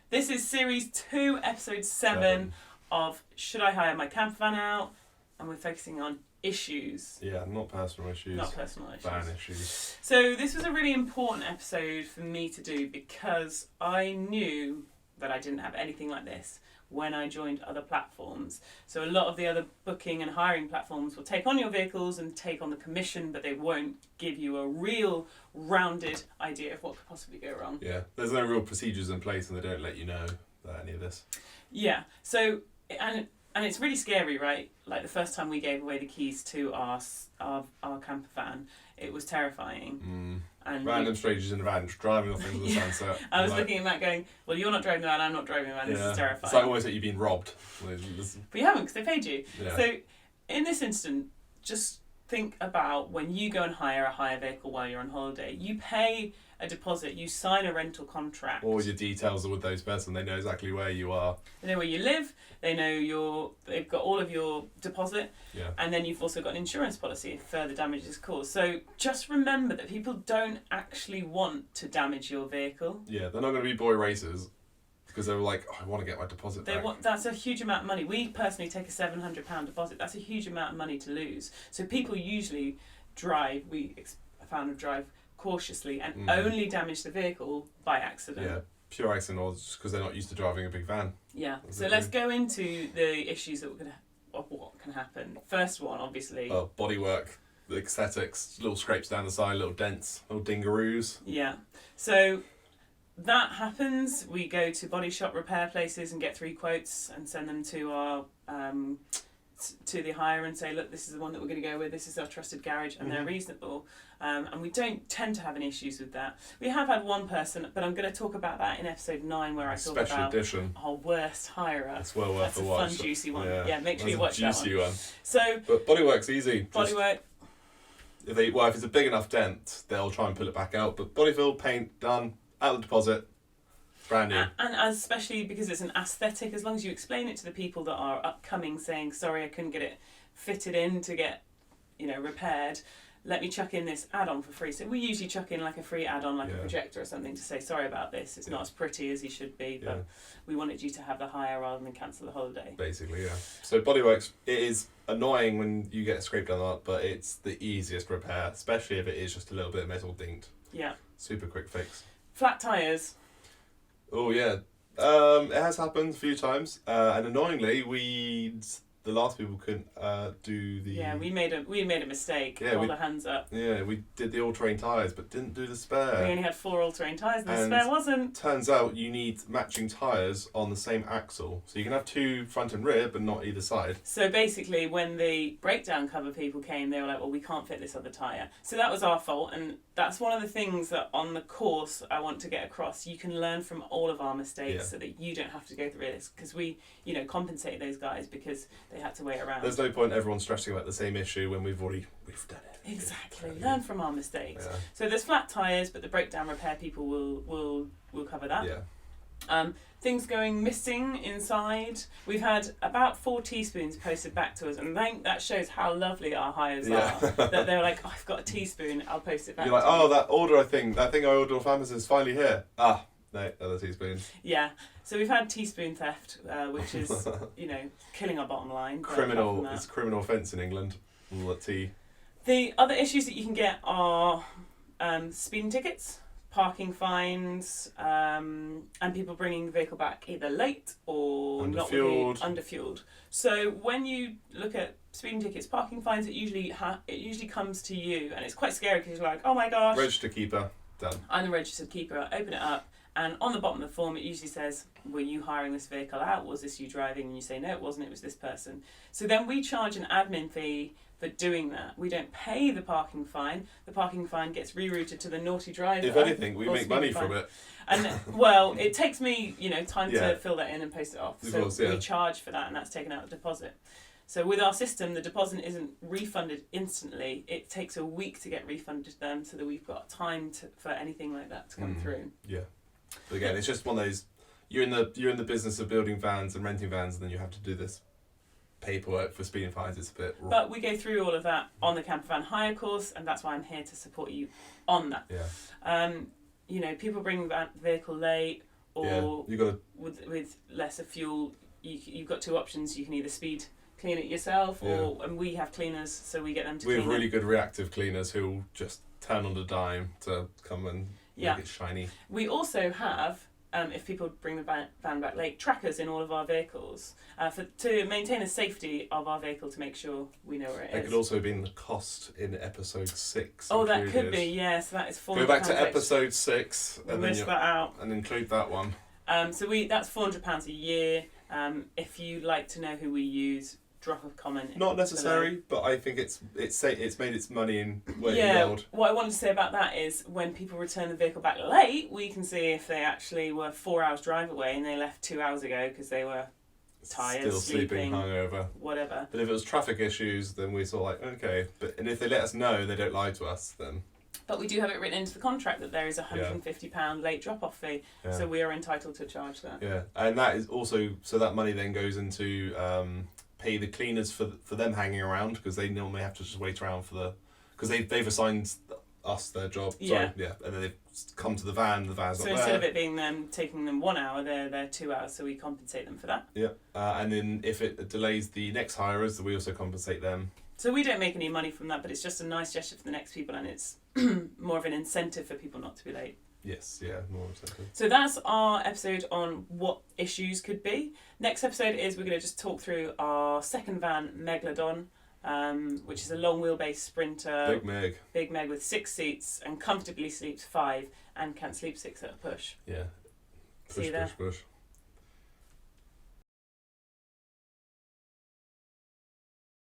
This is series 2, episode 7 of Should I Hire My Campervan Out? And we're focusing on issues. Yeah, not personal issues. Not personal issues. Van issues. So this was a really important episode for me to do because I knew that I didn't have anything like this when I joined other platforms. So a lot of the other booking and hiring platforms will take on your vehicles and take on the commission, but they won't give you a real rounded idea of what could possibly go wrong. Yeah, there's no real procedures in place and they don't let you know any of this. Yeah, so, and it's really scary, right? Like the first time we gave away the keys to our camper van, it was terrifying. And random strangers in the van just driving off into the sunset. I was looking at Matt going, well, you're not driving the van, I'm not driving the van, this is terrifying. It's like almost like you've been robbed. But you haven't, because they paid you. Yeah. So in this instant, just think about when you go and hire a hire vehicle while you're on holiday. You pay a deposit, you sign a rental contract. All your details are with those person, they know exactly where you are. They know where you live, they know they've got all of your deposit, and then you've also got an insurance policy if further damage is caused. So just remember that people don't actually want to damage your vehicle. Yeah, they're not going to be boy racers because they're like, I want to get my deposit back. That's a huge amount of money. We personally take a £700 deposit. That's a huge amount of money to lose. So people usually drive, drive cautiously and only damage the vehicle by accident. Yeah, pure accident or just because they're not used to driving a big van. Yeah, so let's go into the issues of what can happen. First one, obviously. Well, bodywork, the aesthetics, little scrapes down the side, little dents, little dingaroos. Yeah, so that happens. We go to body shop repair places and get 3 quotes and send them to our to the hire and say, look, this is the one that we're going to go with, this is our trusted garage, and they're reasonable. And we don't tend to have any issues with that. We have had one person, but I'm going to talk about that in episode 9 where I talk about our worst hirer. It's well worth a watch. That's a fun, juicy one. Yeah, make sure you watch that one. Juicy one. So, but bodywork's easy. Bodywork. If it's a big enough dent, they'll try and pull it back out. But body fill, paint, done, out of the deposit. Brand new. And especially because it's an aesthetic, as long as you explain it to the people that are upcoming saying, sorry, I couldn't get it fitted in to get, repaired, let me chuck in this add-on for free. So we usually chuck in like a free add-on, like a projector or something to say, sorry about this, it's not as pretty as he should be, but we wanted you to have the hire rather than cancel the holiday. Basically, yeah. So bodyworks, it is annoying when you get scraped on that, but it's the easiest repair, especially if it is just a little bit of metal dinked. Yeah. Super quick fix. Flat tyres. Oh yeah, it has happened a few times, and annoyingly, the last people couldn't do the. Yeah, we made a mistake. Yeah, all the hands up. Yeah, we did the all-terrain tyres, but didn't do the spare. We only had 4 all-terrain tyres, and the spare wasn't. Turns out you need matching tyres on the same axle, so you can have 2 front and rear, but not either side. So basically, when the breakdown cover people came, they were like, "Well, we can't fit this other tyre." So that was our fault, and that's one of the things that on the course I want to get across. You can learn from all of our mistakes so that you don't have to go through this, because we, compensate those guys because they had to wait around. There's no point everyone stressing about the same issue when we've done it. Exactly. Learn from our mistakes. Yeah. So there's flat tyres, but the breakdown repair people will cover that. Yeah. Things going missing inside. We've had about 4 teaspoons posted back to us, and I think that shows how lovely our hires are. That they're like, I've got a teaspoon, I'll post it back. You're like, oh, that thing I ordered off Amazon is finally here. Ah, no, another teaspoon. Yeah. So we've had teaspoon theft, which is, killing our bottom line. Criminal. It's a criminal offence in England. All that tea. The other issues that you can get are speeding tickets, parking fines, and people bringing the vehicle back either late or underfueled. So when you look at speeding tickets, parking fines, it usually comes to you, and it's quite scary because you're like, oh my gosh. Register keeper, done. I'm the registered keeper. Open it up, and on the bottom of the form, it usually says, were you hiring this vehicle out? Was this you driving? And you say, no, it wasn't. It was this person. So then we charge an admin fee for doing that. We don't pay the parking fine. The parking fine gets rerouted to the naughty driver. If anything, we make money from it. And well, it takes me, time to fill that in and post it off. We charge for that, and that's taken out of the deposit. So with our system, the deposit isn't refunded instantly. It takes a week to get refunded to them, so that we've got time for anything like that to come through. Yeah, but again, it's just one of those. You're in the business of building vans and renting vans, and then you have to do this paperwork for speeding fines. It's a bit. But we go through all of that on the Campervan Hire Course, and that's why I'm here to support you on that. Yeah. People bring the vehicle late, or you got to. with lesser fuel, you've got two options. You can either speed clean it yourself, and we have cleaners, so we get them to We clean have really it. good reactive cleaners who'll just turn on the dime to come and make it shiny. We also have, if people bring the van back late, trackers in all of our vehicles to maintain the safety of our vehicle, to make sure we know where it is. It could also be in the cost in episode 6. Oh, that could be, yes. That is £400. Go back to episode 6 and miss that out. And include that one. So that's £400 a year. If you'd like to know who we use, drop a comment. Not necessary, but I think it's made its money in the world. What I wanted to say about that is when people return the vehicle back late, we can see if they actually were 4 hours drive away and they left 2 hours ago because they were tired, still sleeping, hungover, whatever. But if it was traffic issues, then we sort of like, okay. And if they let us know, they don't lie to us, then. But we do have it written into the contract that there is a £150 late drop-off fee, so we are entitled to charge that. Yeah, and that is also so that money then goes into pay the cleaners for them hanging around, because they normally have to just wait around because they've assigned us their job. And then they've come to the van's not there. So instead of it being them taking them 1 hour, they're 2 hours, so we compensate them for that. Yeah, and then if it delays the next hirers, we also compensate them. So we don't make any money from that, but it's just a nice gesture for the next people, and it's more of an incentive for people not to be late. Yes, yeah, more incentive. So that's our episode on what issues could be. Next episode is we're going to just talk through our second van, Megalodon, which is a long wheelbase sprinter. Big Meg with 6 seats and comfortably sleeps 5 and can sleep 6 at a push. Yeah. See you there. Push.